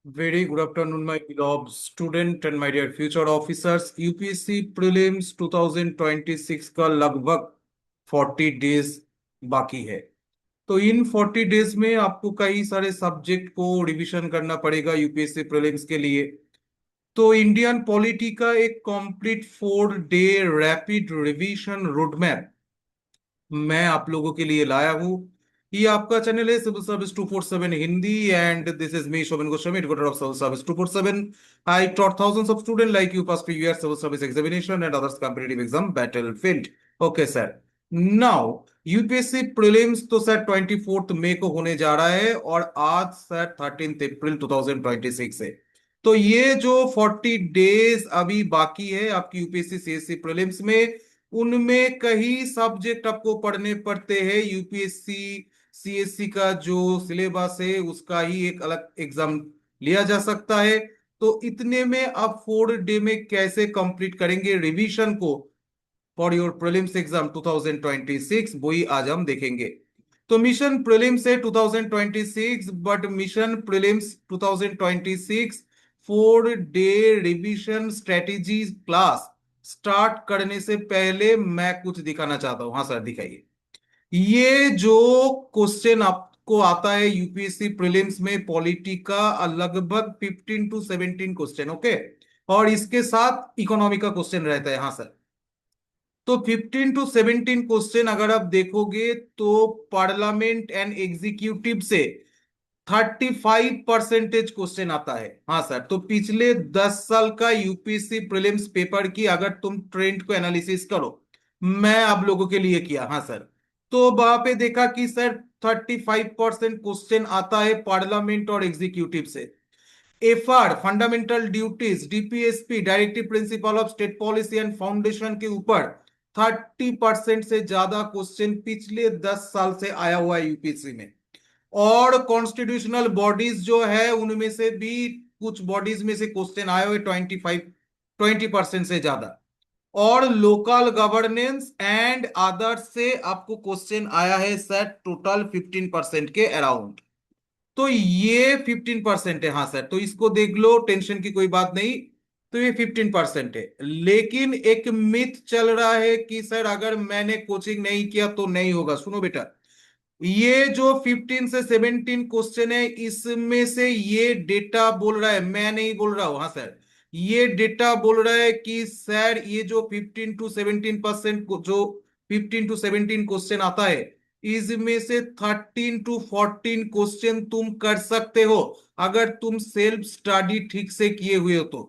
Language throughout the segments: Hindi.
Very good afternoon, my beloved student and my dear future officers. UPSC prelims 2026 का लगभग 40 डेज बाकी है। तो इन 40 डेज में आपको कई सारे सब्जेक्ट को रिवीजन करना पड़ेगा यूपीएससी प्रीलिम्स के लिए। तो इंडियन पॉलिटी का एक complete 4 day rapid revision roadmap मैं आप लोगों के लिए लाया हूँ। ये आपका चैनल है civil service 247 Hindi and this is me Shobhan Goswami, advocate of civil service 247। I taught thousands of students like you past few years civil service examination and others competitive exam battlefield। Okay sir. Now UPSC prelims तो सर 24 मई को होने जा रहा है और आज सर 13 अप्रैल 2026 है। तो ये जो 40 डेज अभी बाकी है आपकी यूपीएससी सीएससी प्रीलिम्स में, उनमें कई सब्जेक्ट आपको पढ़ने पड़ते हैं। यूपीएससी सीएससी का जो सिलेबस है उसका ही एक अलग एग्जाम लिया जा सकता है। तो इतने में आप 4 डे में कैसे कंप्लीट करेंगे रिवीजन को फॉर योर प्रीलिम्स एग्जाम 2026, वही आज हम देखेंगे। तो मिशन प्रीलिम्स है 2026, but mission prelims 2026 4 day revision strategy class start करने से पहले मैं कुछ दिखाना चाहता हूं। हाँ सर, दिखाइए। ये जो क्वेश्चन आपको आता है यूपीएससी प्रीलिम्स में पॉलिटी का, लगभग 15 to 17 क्वेश्चन, ओके। और इसके साथ इकोनॉमी का क्वेश्चन रहता है। हाँ सर। तो 15 to 17 क्वेश्चन अगर आप देखोगे तो पार्लियामेंट एंड एग्जीक्यूटिव से 35% क्वेश्चन आता है। हाँ सर। तो पिछले 10 साल का यूपीएससी प्रीलिम्स पेपर की अगर तुम ट्रेंड को एनालिसिस करो, मैं आप लोगों के लिए किया। हाँ सर। तो वहां पे देखा कि सर 35% क्वेश्चन आता है पार्लियामेंट और एग्जीक्यूटिव से। FR fundamental duties, DPSP directive principle of state policy and foundation के ऊपर 30% से ज्यादा क्वेश्चन पिछले 10 साल से आया हुआ है यूपीएससी में। और कॉन्स्टिट्यूशनल बॉडीज जो है उनमें से भी कुछ बॉडीज में से क्वेश्चन आए हुए 20% से ज्यादा। और लोकल गवर्नेंस एंड अदर्स से आपको क्वेश्चन आया है सर टोटल 15% के अराउंड। तो ये 15% है। हाँ सर। तो इसको देख लो, टेंशन की कोई बात नहीं। तो ये 15% है। लेकिन एक मिथ चल रहा है कि सर अगर मैंने कोचिंग नहीं किया तो नहीं होगा। सुनो बेटा, ये जो 15 से 17 क्वेश्चन है इसमें से ये डेटा बोल रहा है, मैं नहीं बोल रहा हूं। हाँ सर। ये डेटा बोल रहा है कि सर ये जो 15 to 17% जो 15 to 17 क्वेश्चन आता है, इसमें से 13 to 14 क्वेश्चन तुम कर सकते हो अगर तुम सेल्फ स्टडी ठीक से किए हुए हो तो।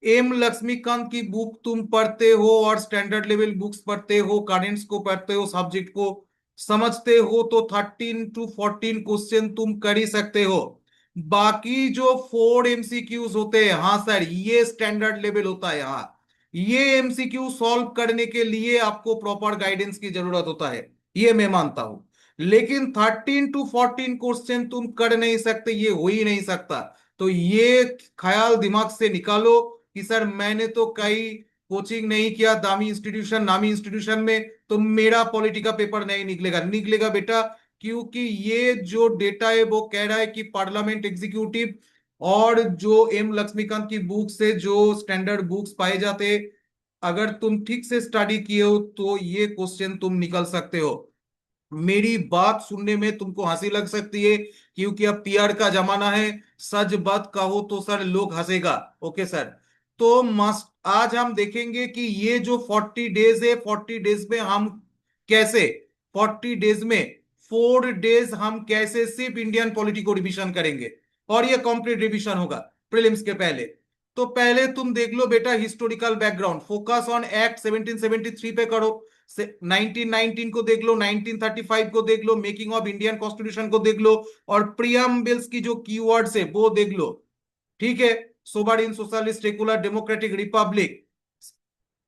एम लक्ष्मीकांत की बुक तुम पढ़ते हो और स्टैंडर्ड लेवल बुक्स पढ़ते हो, करेंट्स को पढ़ते हो, सब्जेक्ट को समझते हो, तो 13 to 14 क्वेश्चन तुम कर ही सकते हो। बाकी जो 4 MCQs होते हैं, हाँ सर, ये स्टैंडर्ड लेवल होता है। हाँ, ये एमसीक्यू सॉल्व करने के लिए आपको प्रॉपर गाइडेंस की जरूरत होता है, ये मैं मानता हूं। लेकिन 13 to 14 क्वेश्चन तुम कर नहीं सकते, ये हो ही नहीं सकता। तो ये ख्याल दिमाग से निकालो कि सर मैंने तो कई कोचिंग नहीं किया दामी इंस्टीट्यूशन नामी इंस्टीट्यूशन में, तो मेरा पॉलिटी का पेपर नहीं निकलेगा। निकलेगा बेटा, क्योंकि ये जो डेटा है वो कह रहा है कि पार्लियामेंट एग्जीक्यूटिव और जो एम लक्ष्मीकांत की बुक से जो स्टैंडर्ड बुक्स पाए जाते, अगर तुम ठीक से स्टडी किए हो तो ये क्वेश्चन तुम निकल सकते हो। मेरी बात सुनने में तुमको हंसी लग सकती है क्योंकि अब पीआर का जमाना है। सच बात कहो तो सर लोग हंसेगा। Okay sir. तो मस्ट आज हम देखेंगे कि ये जो 40 डेज है, 40 डेज में हम कैसे, 40 डेज में 4 डेज हम कैसे सिर्फ इंडियन पॉलिटी को रिवीजन करेंगे। और ये कंप्लीट रिवीजन होगा प्रीलिम्स के पहले। तो पहले तुम देख लो बेटा historical background, focus on act 1773 पे करो। 1919 को देख लो, 1935 को देख लो, मेकिंग ऑफ इंडियन कॉन्स्टिट्यूशन को देख लो, और प्रियम्बल्स की जो कीवर्ड्स है वो देख लो। ठीक है। Sovereign socialist secular democratic Republic,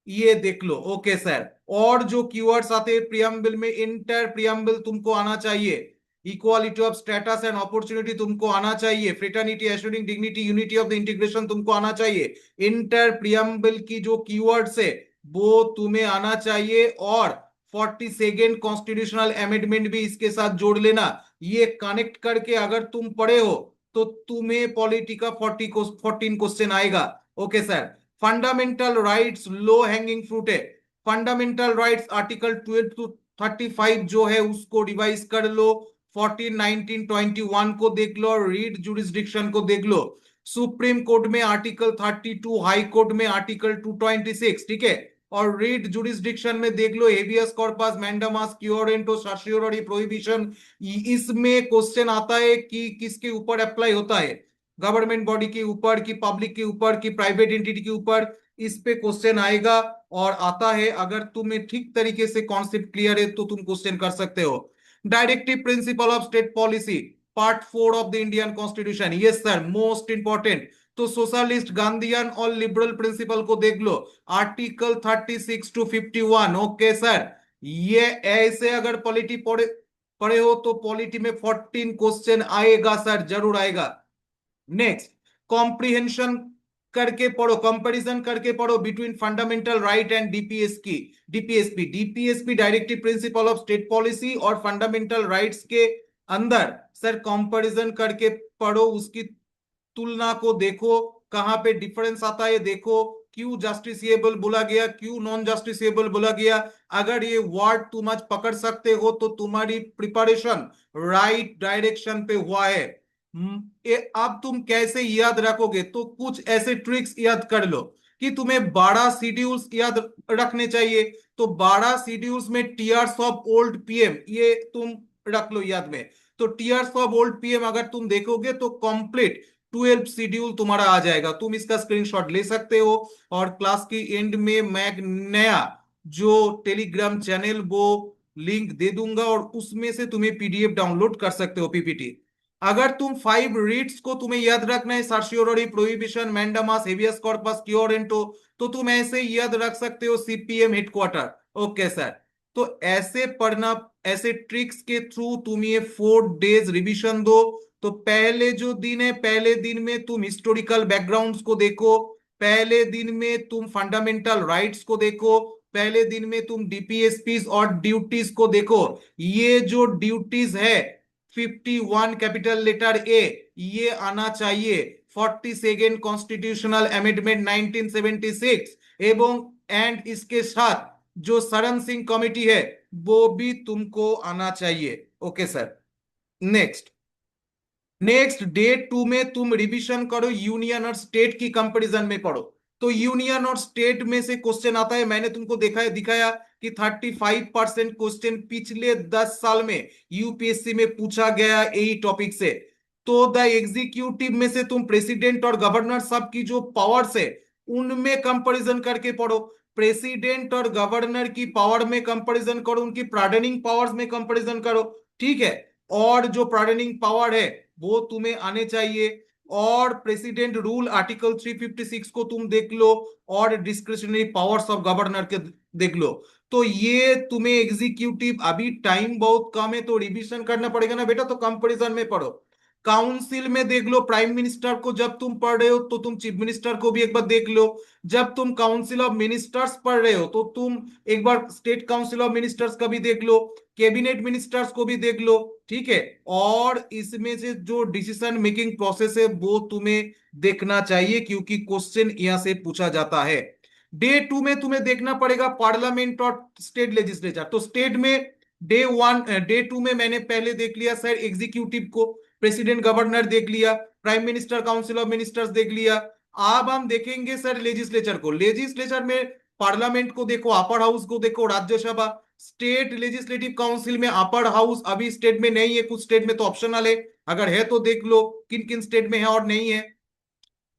ये देख लो। Okay sir. और जो कीवर्ड्स आते हैं प्रियम्बल में, इंटर प्रियम्बल तुमको आना चाहिए, equality of status and opportunity तुमको आना चाहिए, fraternity assuring dignity unity of the integration तुमको आना चाहिए। इंटर प्रियम्बल की जो कीवर्ड्स है वो तुम्हें आना चाहिए। और 42nd कॉन्स्टिट्यूशनल अमेंडमेंट भी इसके साथ जोड़ लेना। ये कनेक्ट करके अगर तुम पढ़े हो तो तुम्हें पॉलिटी का 14 क्वेश्चन आएगा। Okay sir. Fundamental rights low hanging fruit है। फंडामेंटल राइट्स आर्टिकल 12 to 35 जो है उसको रिवाइज कर लो। 14, 19, 21 को देख लो और रीड जुरिस्डिक्शन को देख लो। सुप्रीम कोर्ट में आर्टिकल 32, हाई कोर्ट में आर्टिकल 226, ठीक है। और रीड जुरिस्डिक्शन में देख लो हेबियस कॉर्पस, मैंडामास, क्योरेंटो, सर्शियोररी प्रोहिबिशन। इसमें क्वेश्चन आता है कि किसके ऊपर अप्लाई होता है, गवर्नमेंट बॉडी के ऊपर कि पब्लिक के ऊपर कि प्राइवेट एंटिटी के ऊपर, इस पे क्वेश्चन आएगा। और आता है, अगर तुम्हें ठीक तरीके से कॉन्सेप्ट क्लियर है तो तुम क्वेश्चन कर सकते हो। Directive principle of state policy, part 4 of the Indian constitution, yes sir, most important. तो सोशलिस्ट, गांधीयन और लिबरल प्रिंसिपल को देख लो, आर्टिकल 36 to 51। Okay sir. ये ऐसे अगर पॉलिटी पढ़े पढ़े हो तो पॉलिटी में 14 क्वेश्चन आएगा सर, जरूर आएगा। नेक्स्ट, कॉम्प्रिहेंशन करके पढ़ो, कंपैरिजन करके पढ़ो between fundamental right and DPS की DPSP directive principle of state policy और फंडामेंटल राइट्स के अंदर सर कंपैरिजन करके पढ़ो, उसकी तुलना को देखो, कहां पे डिफरेंस आता है देखो, क्यों जस्टिसिएबल बोला गया, क्यों नॉन जस्टिसिएबल बोला गया। अगर ये वर्ड तुम आज पकड़ सकते हो तो तुम्हारी प्रिपरेशन राइट डायरेक्शन पे हुआ है। अब तुम कैसे याद रखोगे, तो कुछ ऐसे ट्रिक्स याद कर लो कि तुम्हें 12 शेड्यूल्स याद रखने चाहिए। तो 12 शेड्यूल्स में टीयर्स ऑफ ओल्ड पीएम ये तुम रख लो याद में। तो टीयर्स ऑफ ओल्ड पीएम अगर तुम देखोगे तो कंप्लीट 12 शेड्यूल तुम्हारा आ जाएगा, तुम इसका स्क्रीनशॉट ले सकते हो। और क्लास के एंड में मैं एक नया जो टेलीग्राम चैनल वो लिंक दे दूंगा और उसमें से तुम्हें पीडीएफ डाउनलोड कर सकते हो, पीपीटी। अगर तुम 5 रीड्स को तुम्हें याद रखना है, सर्शियोररी, प्रोहिबिशन, मैंडामास, हेबियस कॉर्पस, क्योरेंटो, तो तुम ऐसे ही याद रख सकते हो, सीपीएम हेडक्वार्टर। Okay sir. तो ऐसे पढ़ना, ऐसे ट्रिक्स के थ्रू तुम ये 4 डेज रिवीजन दो। तो पहले जो दिन है, पहले दिन में तुम हिस्टोरिकल बैकग्राउंड्स को देखो, पहले दिन में तुम फंडामेंटल राइट्स को देखो, पहले दिन में तुम डीपीएसपीस और ड्यूटीज को देखो। ये जो ड्यूटीज है 51 कैपिटल लेटर ए, ये आना चाहिए। 42nd कॉन्स्टिट्यूशनल अमेंडमेंट 1976 एवं एंड इसके साथ जो शरण सिंह कमेटी है वो भी तुमको आना चाहिए। Okay sir. नेक्स्ट, डे 2 में तुम रिवीजन करो, यूनियन और स्टेट की कंपैरिजन में पढ़ो। तो यूनियन और स्टेट में से क्वेश्चन आता है, मैंने तुमको दिखाया कि 35% क्वेश्चन पिछले 10 साल में यूपीएससी में पूछा गया यही टॉपिक से। तो द एग्जीक्यूटिव में से तुम प्रेसिडेंट और गवर्नर सब की जो पावर्स है उनमें कंपैरिजन करके पढ़ो। प्रेसिडेंट और गवर्नर की पावर में कंपैरिजन करो, उनकी पार्डनिंग पावर्स में कंपैरिजन करो, ठीक है। और जो पार्डनिंग पावर है वो तुम्हें आने चाहिए। और प्रेसिडेंट रूल आर्टिकल 356 को तुम देख लो और डिस्क्रिशनरी पावर्स ऑफ गवर्नर के देख लो। तो ये तुम्हें एग्जीक्यूटिव, अभी टाइम बहुत कम है तो रिवीजन करना पड़ेगा ना बेटा, तो कंपैरिजन में पढ़ो। काउंसिल में देख लो, प्राइम मिनिस्टर को जब तुम पढ़ रहे हो तो तुम चीफ मिनिस्टर को भी एक बार देख लो। जब तुम काउंसिल ऑफ मिनिस्टर्स पढ़ रहे हो तो तुम एक बार स्टेट काउंसिल ऑफ मिनिस्टर्स का भी देख लो, कैबिनेट मिनिस्टर्स को भी देख लो, ठीक है। और इसमें से जो डिसीजन मेकिंग प्रोसेस है वो तुम्हें देखना चाहिए क्योंकि क्वेश्चन यहां से पूछा जाता है। डे 2 में तुम्हें देखना पड़ेगा पार्लियामेंट और स्टेट लेजिस्लेचर। तो स्टेट में डे 2 में मैंने पहले देख लिया सर एग्जीक्यूटिव को, प्रेसिडेंट गवर्नर देख लिया, prime minister, council of ministers देख लिया। अब हम देखेंगे सर लेजिस्लेचर को। लेजिस्लेचर में पार्लियामेंट को देखो, अपर हाउस को देखो, राज्यसभा। स्टेट लेजिस्लेटिव काउंसिल में अपर हाउस अभी स्टेट में नहीं है, कुछ स्टेट में तो ऑप्शनल है, अगर है तो देख लो किन किन स्टेट में है और नहीं है।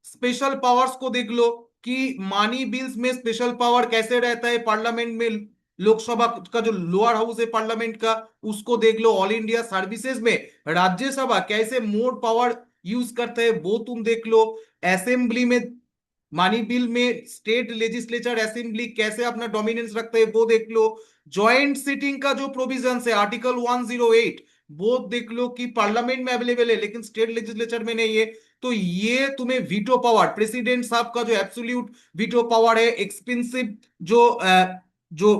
स्पेशल पावर्स को देख लो कि मानी बिल्स में स्पेशल पावर कैसे रहता है पार्लियामेंट में, लोकसभा का जो लोअर हाउस है पार्लियामेंट का उसको देख लो। ऑल इंडिया सर्विसेज में राज्यसभा कैसे मोर पावर यूज करता है वो तुम देख लो। असेंबली में मानी बिल में स्टेट लेजिस्लेचर असेंबली कैसे अपना डोमिनेंस रखता है वो देख लो। ज्वाइंट सिटिंग का जो प्रोविजन है आर्टिकल 108 वो देख लो कि पार्लियामेंट में अवेलेबल है लेकिन स्टेट लेजिस्लेचर में नहीं है। तो ये तुम्हें वीटो पावर, प्रेसिडेंट साहब का जो एब्सोल्यूट वीटो पावर है, एक्सपेंसिव जो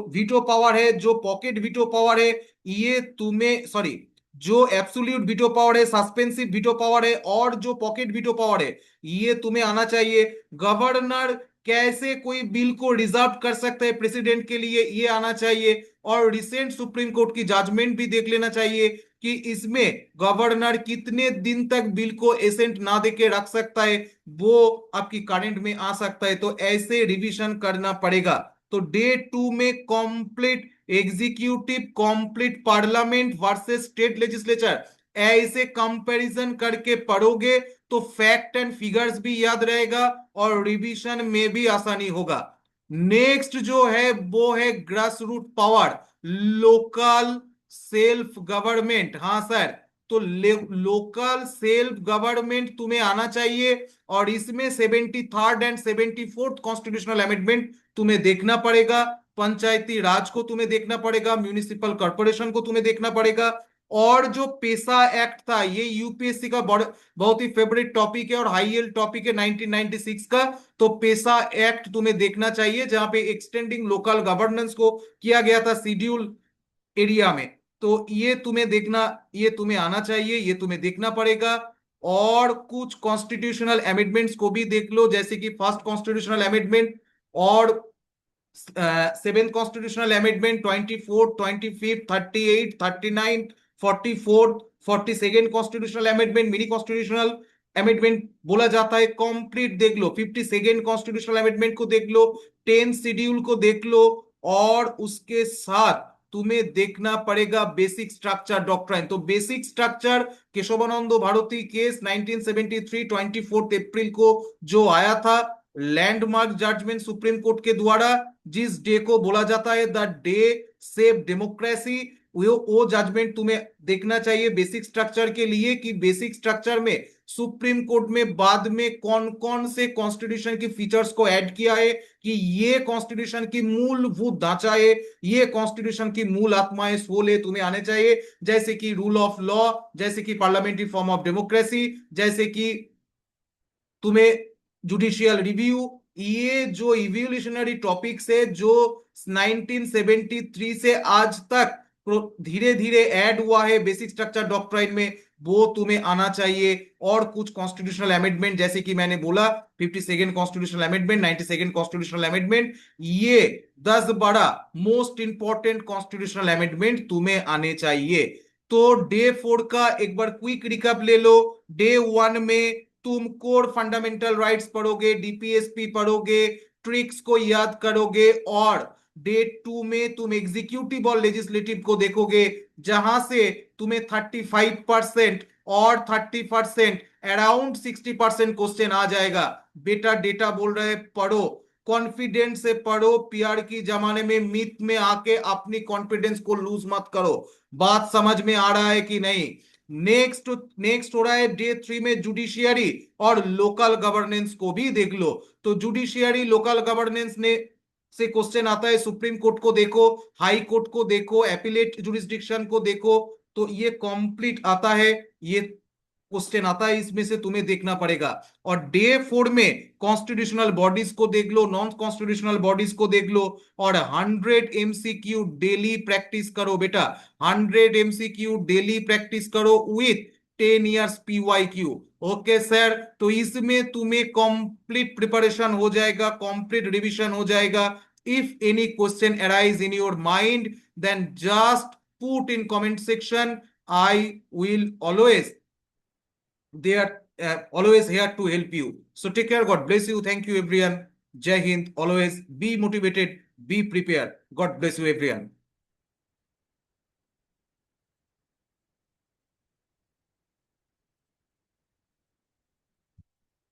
वीटो पावर है, जो पॉकेट वीटो पावर है, ये तुम्हें, सॉरी, जो एब्सोल्यूट वीटो पावर है, सस्पेंसिव वीटो पावर है और जो पॉकेट वीटो पावर है, ये तुम्हें आना चाहिए। गवर्नर कैसे कोई बिल को रिजर्व कर सकता है प्रेसिडेंट के लिए, ये आना चाहिए। और रिसेंट सुप्रीम कोर्ट की जजमेंट भी देख लेना चाहिए कि इसमें गवर्नर कितने दिन तक बिल को एसेंट ना देके रख सकता है, वो आपकी करंट में आ सकता है। तो ऐसे रिवीजन करना पड़ेगा। तो डे 2 में complete executive, complete parliament versus state legislature, ऐसे कंपैरिजन करके पढ़ोगे तो फैक्ट एंड फिगर्स भी याद रहेगा और रिवीजन में भी आसानी होगा। नेक्स्ट जो है वो है grass root power, local self government. हाँ सर, तो लोकल सेल्फ गवर्नमेंट तुम्हें आना चाहिए। और इसमें 73rd and 74th constitutional amendment तुम्हें देखना पड़ेगा। पंचायती राज को तुम्हें देखना पड़ेगा, म्यूनिसिपल कॉर्पोरेशन को तुम्हें देखना पड़ेगा। और जो पेशा एक्ट था, ये यूपीएससी का बहुत ही फेवरेट टॉपिक है और हाई यील्ड टॉपिक है 1996 का। तो पेशा एक्ट तुम्हें देखना चाहिए, जहां पे एक्सटेंडिंग लोकल गवर्नेंस को किया गया था शेड्यूल एरिया में। तो ये तुम्हें देखना, ये तुम्हें आना चाहिए, ये तुम्हें देखना पड़ेगा। और कुछ कॉन्स्टिट्यूशनल अमेंडमेंट्स को भी देख लो, जैसे कि फर्स्ट कॉन्स्टिट्यूशनल अमेंडमेंट और seventh constitutional amendment, 24, 25, 38, 39, 44, 42 constitutional amendment, mini constitutional amendment बोला जाता है, कंप्लीट देख लो। 52 कॉन्स्टिट्यूशनल अमेंडमेंट को देख लो, 10 शेड्यूल को देख लो। और उसके साथ तुम्हें देखना पड़ेगा बेसिक स्ट्रक्चर डॉक्ट्राइन। तो basic structure Keshavananda Bharati case 1973 24 अप्रैल को जो आया था, लैंडमार्क जजमेंट सुप्रीम कोर्ट के द्वारा, जिस डे को बोला जाता है द डे सेव डेमोक्रेसी, वो जजमेंट तुम्हें देखना चाहिए बेसिक स्ट्रक्चर के लिए। कि बेसिक स्ट्रक्चर में सुप्रीम कोर्ट में बाद में कौन कौन से कॉन्स्टिट्यूशन की फीचर्स को ऐड किया है, कि ये कॉन्स्टिट्यूशन की मूलभूत ढांचा है, ये कॉन्स्टिट्यूशन की मूल आत्मा है, सोल है, तुम्हें आने चाहिए। जैसे कि रूल ऑफ लॉ, जैसे कि पार्लियामेंट्री फॉर्म ऑफ डेमोक्रेसी, जैसे कि तुम्हें जुडिशियल रिव्यू, ये जो इवोल्यूशनरी टॉपिक्स है जो 1973 से आज तक धीरे धीरे ऐड हुआ है बेसिक स्ट्रक्चर डॉक्ट्राइन में, वो तुम्हें आना चाहिए। और कुछ कॉन्स्टिट्यूशनल अमेंडमेंट, जैसे कि मैंने बोला 52 कॉन्स्टिट्यूशनल अमेंडमेंट, 92 कॉन्स्टिट्यूशनल अमेंडमेंट, ये 10 बड़ा मोस्ट इंपॉर्टेंट कॉन्स्टिट्यूशनल अमेंडमेंट तुम्हें आने चाहिए। तो डे 4 का एक बार क्विक रिकैप ले लो। डे 1 में तुम कोर फंडामेंटल राइट्स पढ़ोगे, डीपीएसपी पढ़ोगे, ट्रिक्स को याद करोगे। और डे 2 में तुम एग्जीक्यूटिव और लेजिस्लेटिव को देखोगे, जहां से तुम्हें 35% और 30%, अराउंड 60% क्वेश्चन आ जाएगा। बेटा डेटा बोल रहे पढ़ो, कॉन्फिडेंस से पढ़ो, पीआर की जमाने में मिथ में आके अपनी कॉन्फिडेंस को लूज मत करो। बात समझ में आ रहा है कि नहीं? नेक्स्ट नेक्स्ट हो रहा है डे 3 में जुडिशियरी और लोकल गवर्नेंस को भी देख लो। तो जुडिशियरी लोकल गवर्नेंस ने से क्वेश्चन आता है, सुप्रीम कोर्ट को देखो, हाई कोर्ट को देखो, एपिलेट जुरिस्डिक्शन को देखो। तो ये कंप्लीट आता है, ये क्वेश्चन आता है, इसमें से तुम्हें देखना पड़ेगा। और डे 4 में कॉन्स्टिट्यूशनल बॉडीज को देख लो, नॉन कॉन्स्टिट्यूशनल बॉडीज को देख लो। और 100 एमसीक्यू डेली प्रैक्टिस करो बेटा, 100 एमसीक्यू डेली प्रैक्टिस करो with 10 years PYQ. Okay sir, तो इसमें तुम्हें कंप्लीट प्रिपरेशन हो जाएगा, कंप्लीट रिवीजन हो जाएगा। If any question arise in your mind, then just put in comment section, I will always, they are always here to help you. So take care, God bless you, thank you everyone. Jai Hind, always be motivated, be prepared. God bless you everyone.